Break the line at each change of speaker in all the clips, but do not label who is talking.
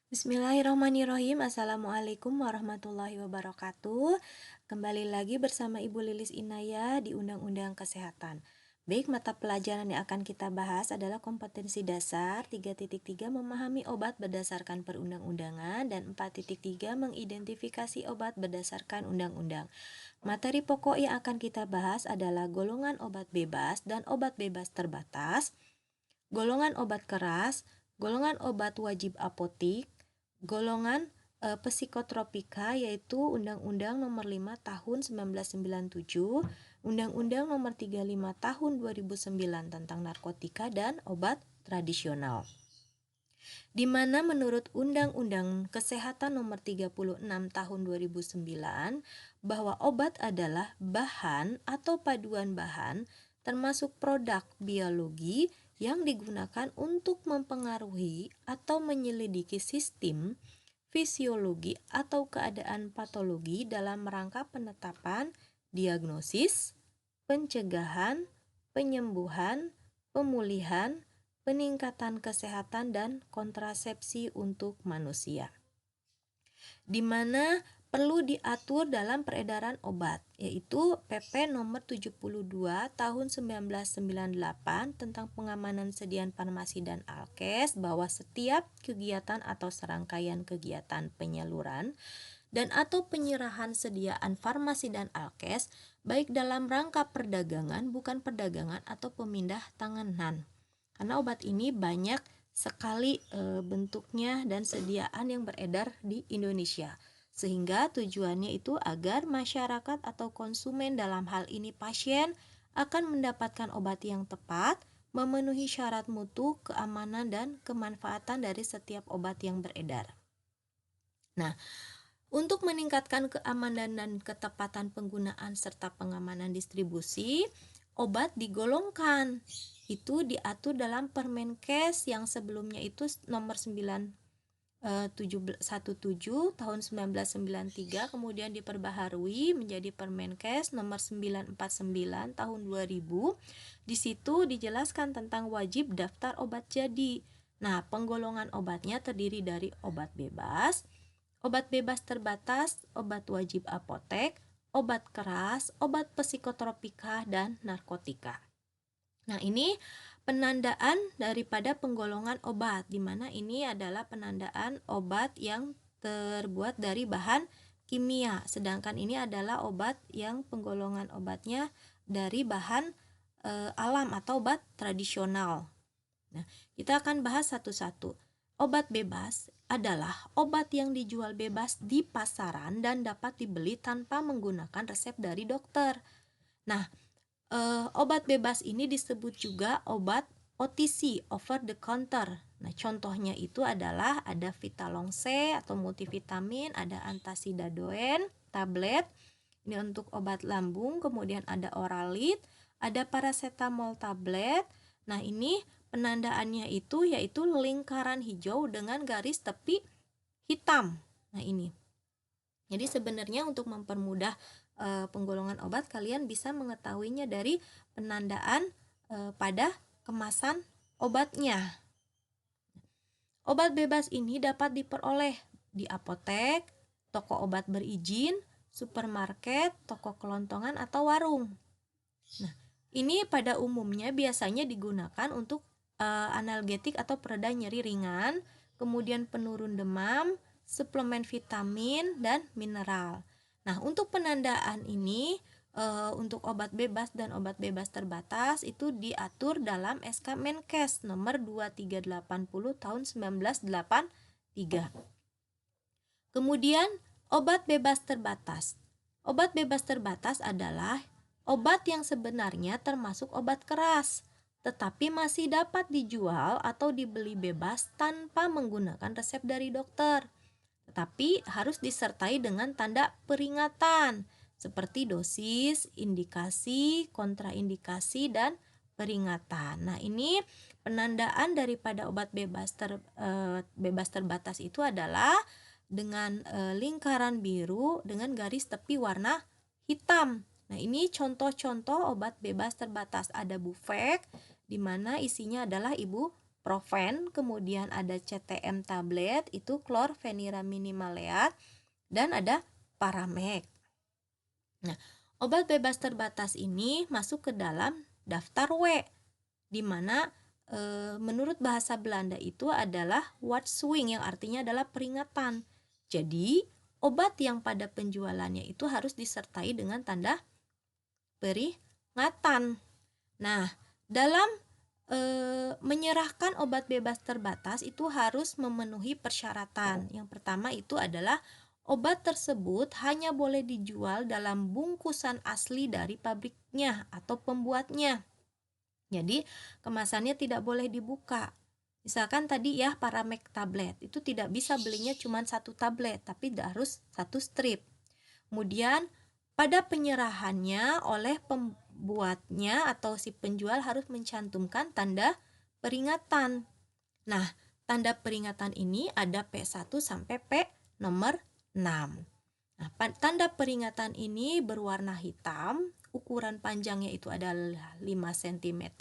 Bismillahirrahmanirrahim. Assalamualaikum warahmatullahi wabarakatuh. Kembali lagi bersama Ibu Lilis Inaya di Undang-Undang Kesehatan. Baik, mata pelajaran yang akan kita bahas adalah kompetensi dasar 3.3 memahami obat berdasarkan perundang-undangan dan 4.3 mengidentifikasi obat berdasarkan undang-undang. Materi pokok yang akan kita bahas adalah golongan obat bebas dan obat bebas terbatas, golongan obat keras, golongan obat wajib apotik, golongan psikotropika yaitu Undang-Undang Nomor 5 Tahun 1997, Undang-Undang Nomor 35 Tahun 2009 tentang narkotika dan obat tradisional. Di mana menurut Undang-Undang Kesehatan Nomor 36 Tahun 2009 bahwa obat adalah bahan atau paduan bahan termasuk produk biologi yang digunakan untuk mempengaruhi atau menyelidiki sistem, fisiologi atau keadaan patologi dalam rangka penetapan, diagnosis, pencegahan, penyembuhan, pemulihan, peningkatan kesehatan dan kontrasepsi untuk manusia. Di mana perlu diatur dalam peredaran obat, yaitu PP nomor 72 tahun 1998 tentang pengamanan sediaan farmasi dan alkes, bahwa setiap kegiatan atau serangkaian kegiatan penyaluran dan atau penyerahan sediaan farmasi dan alkes baik dalam rangka perdagangan, bukan perdagangan atau pemindah tanganan. Karena obat ini banyak sekali bentuknya dan sediaan yang beredar di Indonesia. Sehingga tujuannya itu agar masyarakat atau konsumen, dalam hal ini pasien, akan mendapatkan obat yang tepat, memenuhi syarat mutu, keamanan, dan kemanfaatan dari setiap obat yang beredar. Nah, untuk meningkatkan keamanan dan ketepatan penggunaan serta pengamanan distribusi, obat digolongkan. Itu diatur dalam Permenkes yang sebelumnya itu nomor 17 tahun 1993, kemudian diperbaharui menjadi Permenkes nomor 949 tahun 2000. Di situ dijelaskan tentang wajib daftar obat jadi. Nah, penggolongan obatnya terdiri dari obat bebas terbatas, obat wajib apotek, obat keras, obat psikotropika, dan narkotika. Nah, ini penandaan daripada penggolongan obat, di mana ini adalah penandaan obat yang terbuat dari bahan kimia, sedangkan ini adalah obat yang penggolongan obatnya dari bahan alam atau obat tradisional. Nah, kita akan bahas satu-satu. Obat bebas adalah obat yang dijual bebas di pasaran dan dapat dibeli tanpa menggunakan resep dari dokter. Nah, obat bebas ini disebut juga obat OTC, over the counter. Nah, contohnya itu adalah ada Vitalong C atau multivitamin, ada Antasidadoen tablet, ini untuk obat lambung, kemudian ada Oralit, ada paracetamol tablet. Nah, ini penandaannya itu yaitu lingkaran hijau dengan garis tepi hitam. Nah, ini. Jadi sebenarnya untuk mempermudah penggolongan obat, kalian bisa mengetahuinya dari penandaan pada kemasan obatnya. Obat bebas ini dapat diperoleh di apotek, toko obat berizin, supermarket, toko kelontongan, atau warung. Nah, ini pada umumnya biasanya digunakan untuk analgetik atau pereda nyeri ringan, kemudian penurun demam, suplemen vitamin dan mineral. Nah, untuk penandaan ini untuk obat bebas dan obat bebas terbatas itu diatur dalam SK Menkes nomor 2380 tahun 1983. Kemudian obat bebas terbatas. Obat bebas terbatas adalah obat yang sebenarnya termasuk obat keras, tetapi masih dapat dijual atau dibeli bebas tanpa menggunakan resep dari dokter. Tetapi harus disertai dengan tanda peringatan seperti dosis, indikasi, kontraindikasi, dan peringatan. Nah, ini penandaan daripada obat bebas terbatas itu adalah dengan lingkaran biru dengan garis tepi warna hitam. Nah, ini contoh-contoh obat bebas terbatas. Ada Bufek, di mana isinya adalah ibuprofen. Profen, kemudian ada CTM tablet, itu chlorpheniramine maleat, dan ada Paramek. Nah, obat bebas terbatas ini masuk ke dalam daftar W, di mana menurut bahasa Belanda itu adalah waarschuwing, yang artinya adalah peringatan. Jadi, obat yang pada penjualannya itu harus disertai dengan tanda peringatan. Nah, dalam menyerahkan obat bebas terbatas itu harus memenuhi persyaratan. Yang pertama itu adalah obat tersebut hanya boleh dijual dalam bungkusan asli dari pabriknya atau pembuatnya. Jadi, kemasannya tidak boleh dibuka. Misalkan tadi ya, Paramek tablet, itu tidak bisa belinya cuma 1 tablet, tapi harus 1 strip. Kemudian, pada penyerahannya oleh pembuatnya atau si penjual harus mencantumkan tanda peringatan. Nah, tanda peringatan ini ada P1 sampai P nomor 6. Nah, tanda peringatan ini berwarna hitam, ukuran panjangnya itu adalah 5 cm,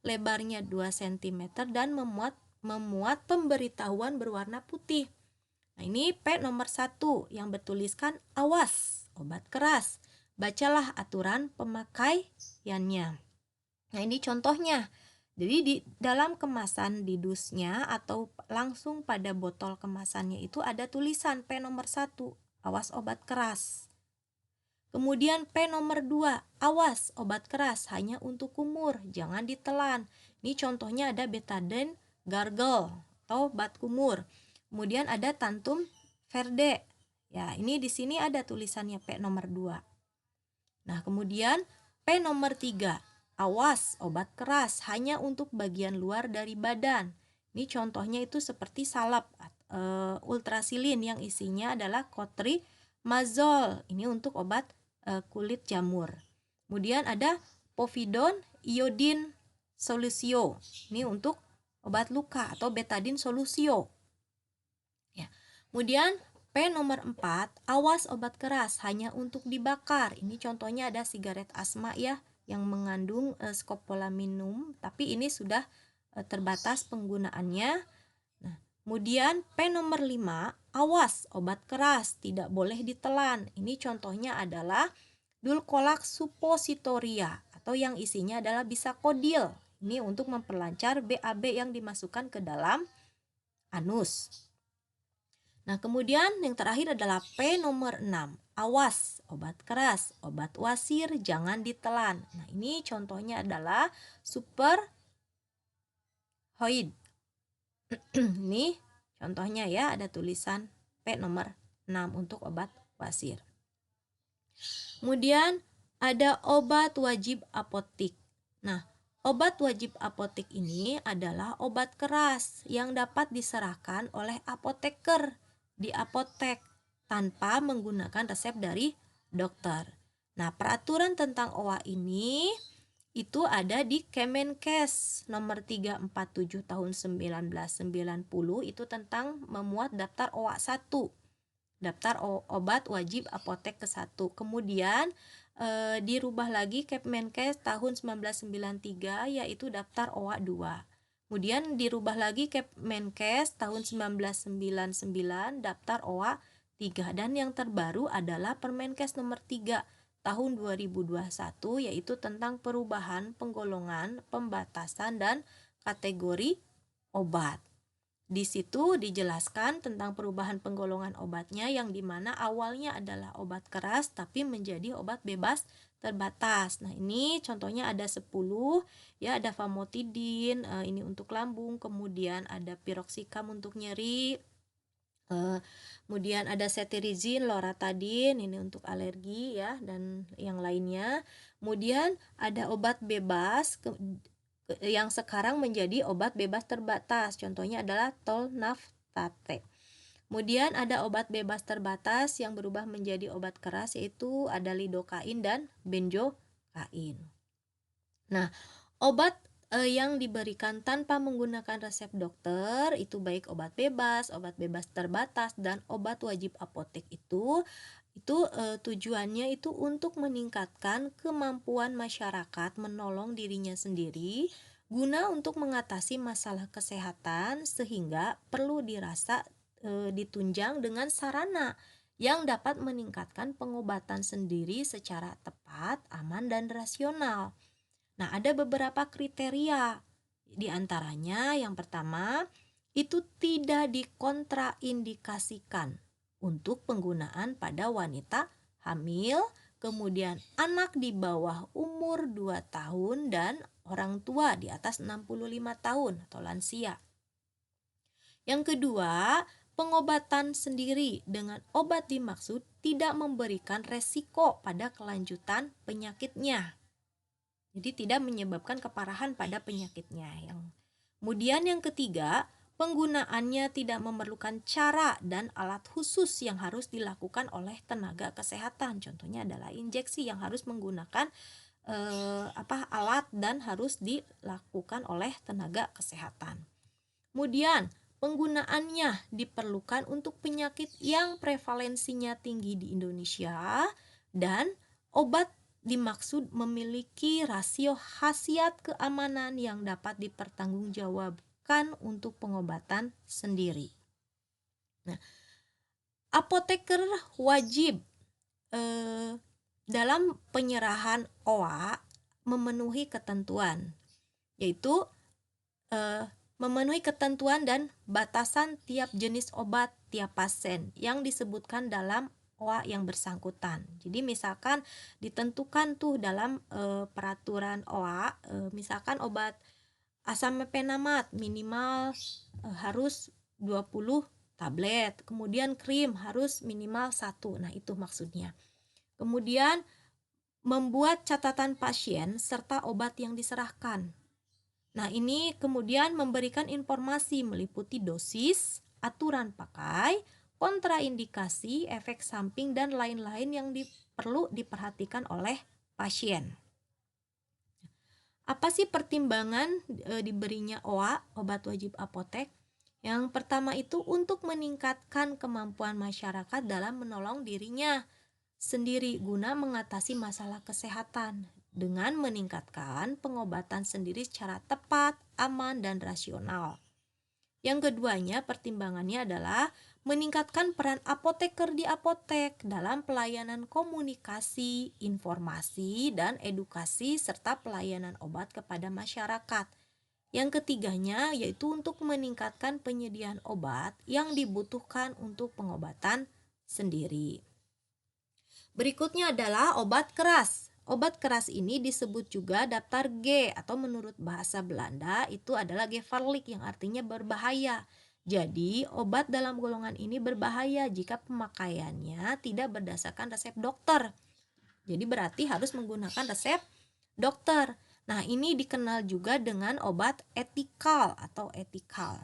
lebarnya 2 cm, dan memuat pemberitahuan berwarna putih. Nah, ini P nomor 1 yang bertuliskan awas, obat keras. Bacalah aturan pemakaiannya. Nah, ini contohnya. Jadi di dalam kemasan di dusnya atau langsung pada botol kemasannya itu ada tulisan P nomor 1, awas obat keras. Kemudian P nomor 2, awas obat keras hanya untuk kumur, jangan ditelan. Ini contohnya ada betadine gargle atau obat kumur. Kemudian ada Tantum verde. Ya, ini di sini ada tulisannya P nomor 2. Nah, kemudian P nomor 3, awas obat keras hanya untuk bagian luar dari badan. Ini contohnya itu seperti salep ultrasilin yang isinya adalah cotrimazole. Ini untuk obat kulit jamur. Kemudian ada povidone iodine solution. Ini untuk obat luka atau betadine solution. Ya. Kemudian P nomor 4, awas obat keras hanya untuk dibakar. Ini contohnya ada sigaret asma ya, yang mengandung skopolaminum, tapi ini sudah terbatas penggunaannya. Nah, kemudian P nomor 5, awas obat keras tidak boleh ditelan. Ini contohnya adalah Dulcolax suppositoria atau yang isinya adalah bisakodil. Ini untuk memperlancar BAB yang dimasukkan ke dalam anus. Nah, kemudian yang terakhir adalah P nomor 6. Awas, obat keras, obat wasir jangan ditelan. Nah, ini contohnya adalah superhoid. Ini contohnya ya, ada tulisan P nomor 6 untuk obat wasir. Kemudian ada obat wajib apotik. Nah, obat wajib apotik ini adalah obat keras yang dapat diserahkan oleh apoteker di apotek tanpa menggunakan resep dari dokter. Nah, peraturan tentang OA ini itu ada di Kemenkes nomor 347 tahun 1990, itu tentang memuat daftar OA 1, daftar obat wajib apotek ke-1. Kemudian dirubah lagi Kemenkes tahun 1993, yaitu daftar OA 2. Kemudian dirubah lagi Kemenkes tahun 1999, daftar OA 3. Dan yang terbaru adalah Permenkes nomor 3 tahun 2021, yaitu tentang perubahan penggolongan, pembatasan, dan kategori obat. Di situ dijelaskan tentang perubahan penggolongan obatnya, yang dimana awalnya adalah obat keras tapi menjadi obat bebas terbatas. Nah, ini contohnya ada 10 ya, ada famotidin, ini untuk lambung, kemudian ada piroxicam untuk nyeri, kemudian ada cetirizine, loratadine, ini untuk alergi ya, dan yang lainnya. Kemudian ada obat bebas yang sekarang menjadi obat bebas terbatas, contohnya adalah tolnaftate. Kemudian ada obat bebas terbatas yang berubah menjadi obat keras, yaitu ada lidokain dan benzokain. Nah, obat yang diberikan tanpa menggunakan resep dokter itu baik obat bebas terbatas, dan obat wajib apotek itu tujuannya itu untuk meningkatkan kemampuan masyarakat menolong dirinya sendiri, guna untuk mengatasi masalah kesehatan sehingga perlu ditunjang dengan sarana yang dapat meningkatkan pengobatan sendiri secara tepat, aman, dan rasional. Nah, ada beberapa kriteria. Di antaranya, yang pertama, itu tidak dikontraindikasikan untuk penggunaan pada wanita hamil, kemudian anak di bawah umur 2 tahun, dan orang tua di atas 65 tahun atau lansia. Yang kedua, pengobatan sendiri dengan obat dimaksud tidak memberikan resiko pada kelanjutan penyakitnya. Jadi tidak menyebabkan keparahan pada penyakitnya. Kemudian yang ketiga, penggunaannya tidak memerlukan cara dan alat khusus yang harus dilakukan oleh tenaga kesehatan. Contohnya adalah injeksi yang harus menggunakan alat dan harus dilakukan oleh tenaga kesehatan. Kemudian penggunaannya diperlukan untuk penyakit yang prevalensinya tinggi di Indonesia, dan obat dimaksud memiliki rasio khasiat keamanan yang dapat dipertanggungjawabkan untuk pengobatan sendiri. Nah, apoteker wajib dalam penyerahan OA memenuhi ketentuan, yaitu memenuhi ketentuan dan batasan tiap jenis obat tiap pasien yang disebutkan dalam OA yang bersangkutan. Jadi misalkan ditentukan tuh dalam peraturan OA, misalkan obat asam mefenamat minimal harus 20 tablet, kemudian krim harus minimal 1. Nah, itu maksudnya. Kemudian membuat catatan pasien serta obat yang diserahkan. Nah, ini kemudian memberikan informasi meliputi dosis, aturan pakai, kontraindikasi, efek samping, dan lain-lain yang perlu diperhatikan oleh pasien. Apa sih pertimbangan diberinya OA, obat wajib apotek? Yang pertama itu untuk meningkatkan kemampuan masyarakat dalam menolong dirinya sendiri guna mengatasi masalah kesehatan dengan meningkatkan pengobatan sendiri secara tepat, aman, dan rasional. Yang keduanya, pertimbangannya adalah meningkatkan peran apoteker di apotek dalam pelayanan komunikasi, informasi, dan edukasi serta pelayanan obat kepada masyarakat. Yang ketiganya yaitu untuk meningkatkan penyediaan obat yang dibutuhkan untuk pengobatan sendiri. Berikutnya adalah obat keras. Obat keras ini disebut juga daftar G atau menurut bahasa Belanda itu adalah gevaarlijk yang artinya berbahaya. Jadi, obat dalam golongan ini berbahaya jika pemakaiannya tidak berdasarkan resep dokter. Jadi berarti harus menggunakan resep dokter. Nah, ini dikenal juga dengan obat etikal atau etikal.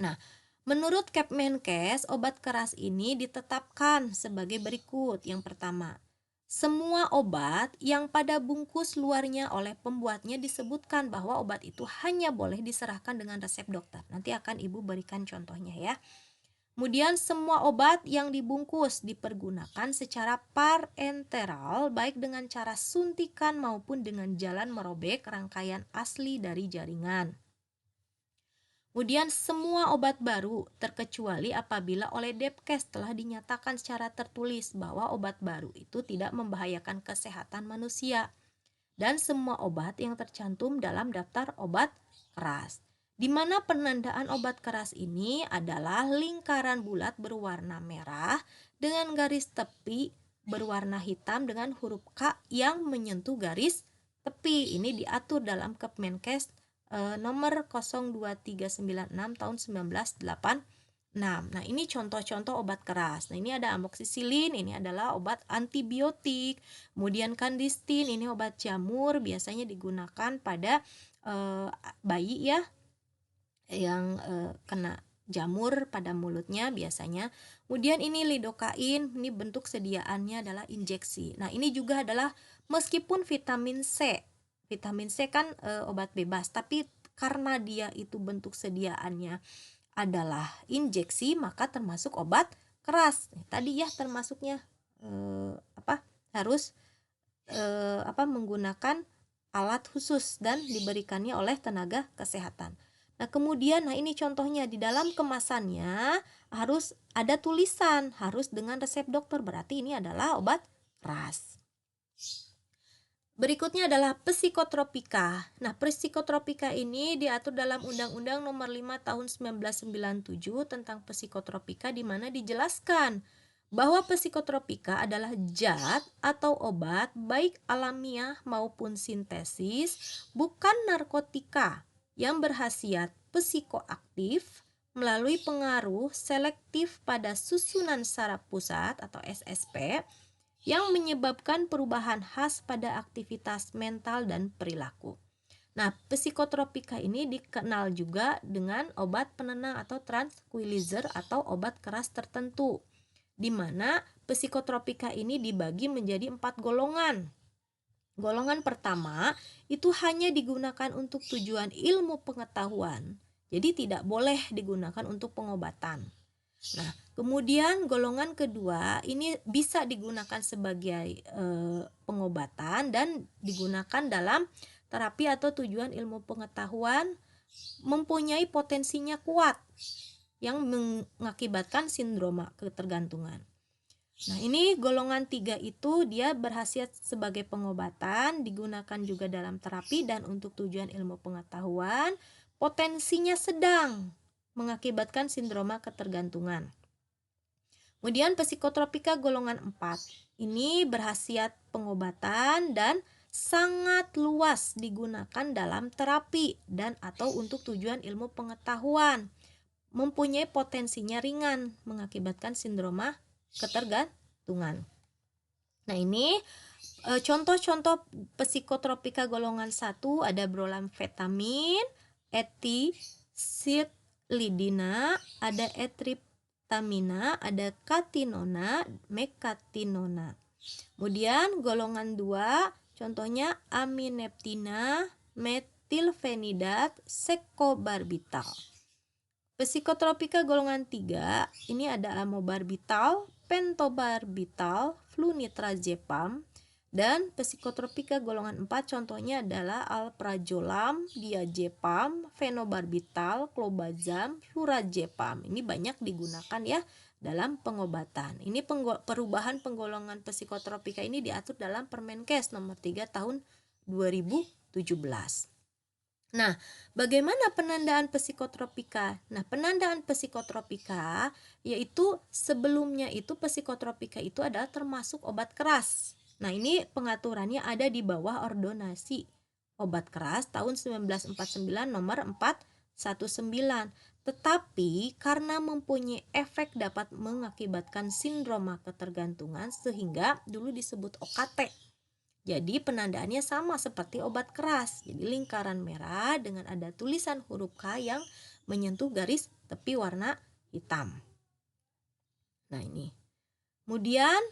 Nah, menurut Kemenkes, obat keras ini ditetapkan sebagai berikut. Yang pertama, semua obat yang pada bungkus luarnya oleh pembuatnya disebutkan bahwa obat itu hanya boleh diserahkan dengan resep dokter. Nanti akan Ibu berikan contohnya ya. Kemudian semua obat yang dibungkus dipergunakan secara parenteral baik dengan cara suntikan maupun dengan jalan merobek rangkaian asli dari jaringan. Kemudian semua obat baru terkecuali apabila oleh Depkes telah dinyatakan secara tertulis bahwa obat baru itu tidak membahayakan kesehatan manusia, dan semua obat yang tercantum dalam daftar obat keras, di mana penandaan obat keras ini adalah lingkaran bulat berwarna merah dengan garis tepi berwarna hitam dengan huruf K yang menyentuh garis tepi. Ini diatur dalam Kemenkes nomor 02396 tahun 1986. Nah, ini contoh-contoh obat keras. Nah, ini ada amoksisilin, ini adalah obat antibiotik. Kemudian kandistin, ini obat jamur, biasanya digunakan pada bayi ya yang kena jamur pada mulutnya biasanya. Kemudian ini lidokain, ini bentuk sediaannya adalah injeksi. Nah, ini juga adalah meskipun vitamin C. Vitamin C kan obat bebas, tapi karena dia itu bentuk sediaannya adalah injeksi, maka termasuk obat keras. Tadi ya termasuknya harus menggunakan alat khusus dan diberikannya oleh tenaga kesehatan. Nah, kemudian ini contohnya di dalam kemasannya harus ada tulisan, harus dengan resep dokter, berarti ini adalah obat keras. Berikutnya adalah psikotropika. Nah, psikotropika ini diatur dalam Undang-Undang Nomor 5 Tahun 1997 tentang psikotropika, di mana dijelaskan bahwa psikotropika adalah zat atau obat baik alamiah maupun sintesis, bukan narkotika, yang berkhasiat psikoaktif melalui pengaruh selektif pada susunan saraf pusat atau SSP yang menyebabkan perubahan khas pada aktivitas mental dan perilaku. Nah, psikotropika ini dikenal juga dengan obat penenang atau tranquilizer atau obat keras tertentu, di mana psikotropika ini dibagi menjadi 4 golongan. Golongan pertama itu hanya digunakan untuk tujuan ilmu pengetahuan, jadi tidak boleh digunakan untuk pengobatan. Nah, kemudian golongan kedua ini bisa digunakan sebagai pengobatan dan digunakan dalam terapi atau tujuan ilmu pengetahuan, mempunyai potensinya kuat yang mengakibatkan sindroma ketergantungan. Nah, ini golongan 3 itu dia berkhasiat sebagai pengobatan, digunakan juga dalam terapi dan untuk tujuan ilmu pengetahuan, potensinya sedang, mengakibatkan sindroma ketergantungan. Kemudian psikotropika golongan 4. Ini berkhasiat pengobatan dan sangat luas digunakan dalam terapi dan atau untuk tujuan ilmu pengetahuan. Mempunyai potensinya ringan, mengakibatkan sindroma ketergantungan. Nah, ini contoh-contoh psikotropika golongan 1 ada brolamfetamin, etisilidina, ada etriptamina, ada katinona, mekatinona. Kemudian golongan 2 contohnya amineptina, metilfenidat, sekobarbital. Psikotropika golongan 3 ini ada amobarbital, pentobarbital, flunitrazepam, dan psikotropika golongan 4 contohnya adalah alprazolam, diazepam, fenobarbital, clobazam, flurazepam. Ini banyak digunakan ya dalam pengobatan. Ini perubahan penggolongan psikotropika ini diatur dalam Permenkes nomor 3 tahun 2017. Nah, bagaimana penandaan psikotropika? Nah, penandaan psikotropika yaitu sebelumnya itu psikotropika itu adalah termasuk obat keras. Nah, ini pengaturannya ada di bawah ordonasi obat keras tahun 1949 nomor 419. Tetapi karena mempunyai efek dapat mengakibatkan sindroma ketergantungan sehingga dulu disebut OKT. Jadi penandaannya sama seperti obat keras. Jadi lingkaran merah dengan ada tulisan huruf K yang menyentuh garis tepi warna hitam. Nah, ini. Kemudian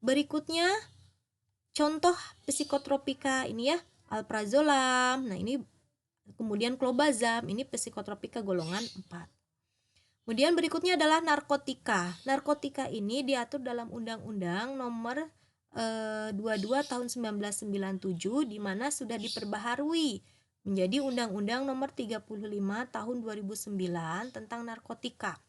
berikutnya contoh psikotropika ini ya, alprazolam. Nah, ini kemudian clobazam, ini psikotropika golongan 4. Kemudian berikutnya adalah narkotika. Narkotika ini diatur dalam Undang-Undang Nomor 22 tahun 1997 di mana sudah diperbaharui menjadi Undang-Undang Nomor 35 tahun 2009 tentang narkotika.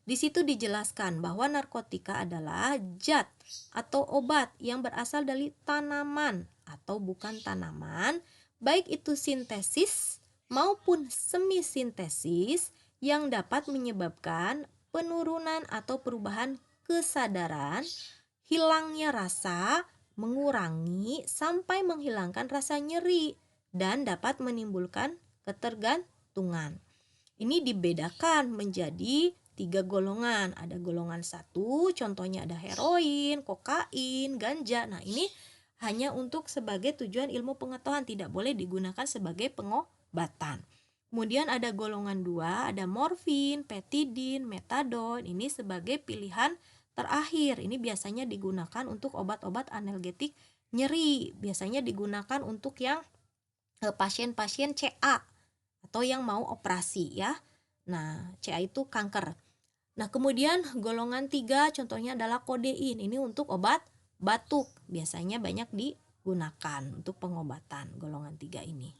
Di situ dijelaskan bahwa narkotika adalah zat atau obat yang berasal dari tanaman atau bukan tanaman, baik itu sintesis maupun semi-sintesis yang dapat menyebabkan penurunan atau perubahan kesadaran, hilangnya rasa, mengurangi sampai menghilangkan rasa nyeri, dan dapat menimbulkan ketergantungan. Ini dibedakan menjadi 3 golongan. Ada golongan 1, contohnya ada heroin, kokain, ganja. Nah, ini hanya untuk sebagai tujuan ilmu pengetahuan, tidak boleh digunakan sebagai pengobatan. Kemudian ada golongan 2, ada morfin, petidin, metadon. Ini sebagai pilihan terakhir. Ini biasanya digunakan untuk obat-obat analgetik nyeri. Biasanya digunakan untuk yang pasien-pasien CA atau yang mau operasi ya. Nah, CA itu kanker. Nah, kemudian golongan 3 contohnya adalah kodein. Ini untuk obat batuk. Biasanya banyak gunakan untuk pengobatan golongan 3 ini.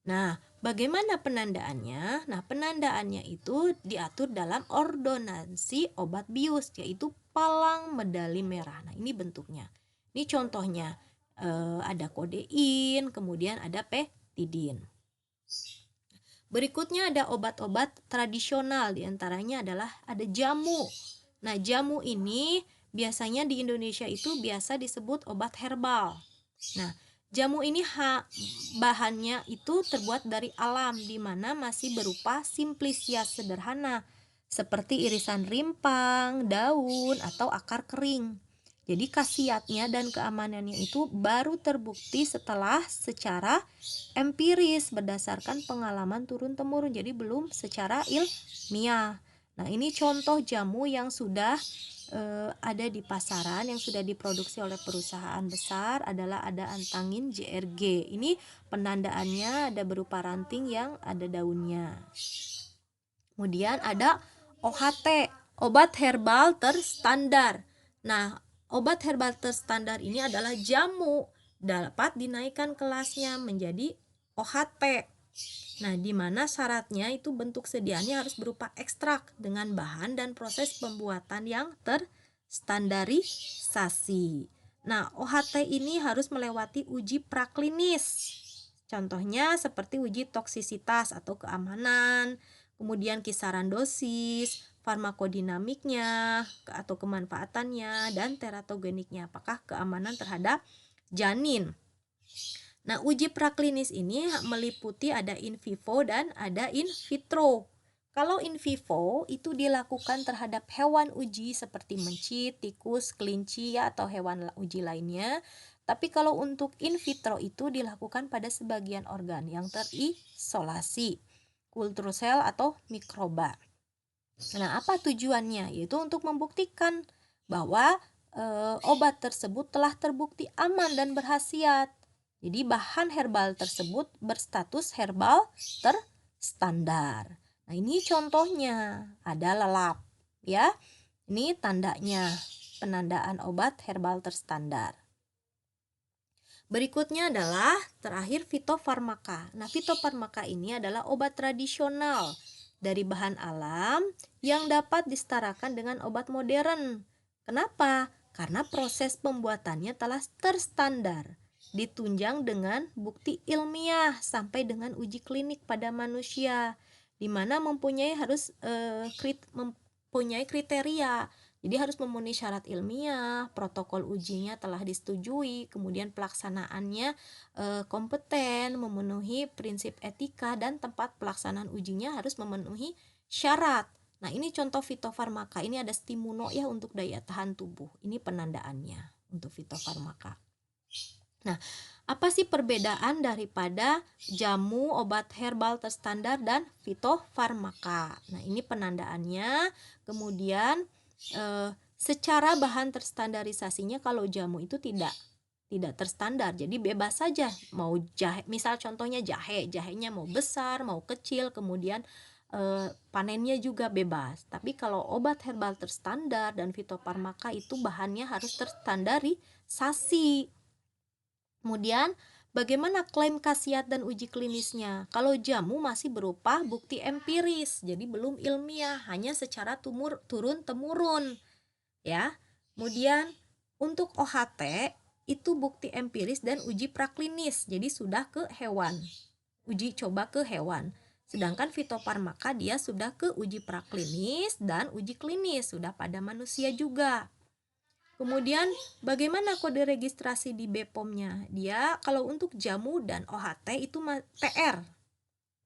Nah, bagaimana penandaannya? Nah, penandaannya itu diatur dalam ordonansi obat bius, yaitu palang medali merah. Nah, ini bentuknya. Ini contohnya, ada kodein, kemudian ada peptidin. Berikutnya ada obat-obat tradisional, diantaranya adalah ada jamu. Nah, jamu ini biasanya di Indonesia itu biasa disebut obat herbal. Nah, jamu ini bahannya itu terbuat dari alam, di mana masih berupa simplisias sederhana, seperti irisan rimpang, daun, atau akar kering. Jadi khasiatnya dan keamanannya itu baru terbukti setelah secara empiris berdasarkan pengalaman turun-temurun, jadi belum secara ilmiah. Nah, ini contoh jamu yang sudah ada di pasaran, yang sudah diproduksi oleh perusahaan besar adalah ada antangin JRG. Ini penandaannya ada berupa ranting yang ada daunnya. Kemudian ada OHT, obat herbal terstandar. Nah, obat herbal terstandar ini adalah jamu dapat dinaikkan kelasnya menjadi OHT. Nah, di mana syaratnya itu bentuk sediaannya harus berupa ekstrak dengan bahan dan proses pembuatan yang terstandarisasi. Nah, OHT ini harus melewati uji praklinis. Contohnya seperti uji toksisitas atau keamanan, kemudian kisaran dosis, farmakodinamiknya atau kemanfaatannya, dan teratogeniknya, apakah keamanan terhadap janin. Nah, uji praklinis ini meliputi ada in vivo dan ada in vitro. Kalau in vivo itu dilakukan terhadap hewan uji seperti mencit, tikus, kelinci atau hewan uji lainnya. Tapi kalau untuk in vitro itu dilakukan pada sebagian organ yang terisolasi, kultur sel atau mikroba. Nah, apa tujuannya? Yaitu untuk membuktikan bahwa obat tersebut telah terbukti aman dan berkhasiat. Jadi bahan herbal tersebut berstatus herbal terstandar. Nah, ini contohnya ada lelap, ya. Ini tandanya penandaan obat herbal terstandar. Berikutnya adalah terakhir fitofarmaka. Nah, fitofarmaka ini adalah obat tradisional dari bahan alam yang dapat disetarakan dengan obat modern. Kenapa? Karena proses pembuatannya telah terstandar, ditunjang dengan bukti ilmiah sampai dengan uji klinik pada manusia, di mana mempunyai kriteria. Jadi harus memenuhi syarat ilmiah, protokol ujinya telah disetujui, kemudian pelaksanaannya kompeten, memenuhi prinsip etika, dan tempat pelaksanaan ujinya harus memenuhi syarat. Nah, ini contoh fitofarmaka. Ini ada stimuno ya untuk daya tahan tubuh. Ini penandaannya untuk fitofarmaka. Nah, apa sih perbedaan daripada jamu, obat herbal terstandar, dan fitofarmaka? Nah, ini penandaannya. Kemudian secara bahan terstandarisasinya, kalau jamu itu tidak terstandar, jadi bebas saja mau jahe, misal contohnya jahenya mau besar mau kecil, kemudian panennya juga bebas. Tapi kalau obat herbal terstandar dan fitofarmaka itu bahannya harus terstandarisasi. Kemudian bagaimana klaim khasiat dan uji klinisnya? Kalau jamu masih berupa bukti empiris, jadi belum ilmiah, hanya secara turun-temurun, ya. Kemudian untuk OHT itu bukti empiris dan uji praklinis, jadi sudah ke hewan, uji coba ke hewan. Sedangkan fitofarmaka dia sudah ke uji praklinis dan uji klinis, sudah pada manusia juga. Kemudian bagaimana kode registrasi di BPOM-nya? Dia kalau untuk jamu dan OHT itu TR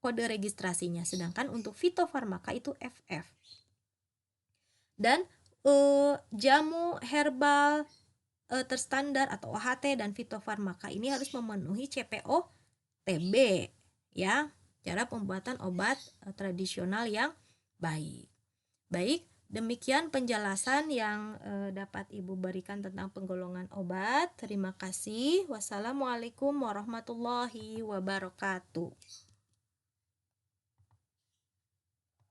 kode registrasinya, sedangkan untuk fitofarmaka itu FF. Dan jamu herbal terstandar atau OHT dan fitofarmaka ini harus memenuhi CPO-TB, ya, cara pembuatan obat tradisional yang baik. Baik, demikian penjelasan yang dapat Ibu berikan tentang penggolongan obat. Terima kasih. Wassalamualaikum warahmatullahi wabarakatuh.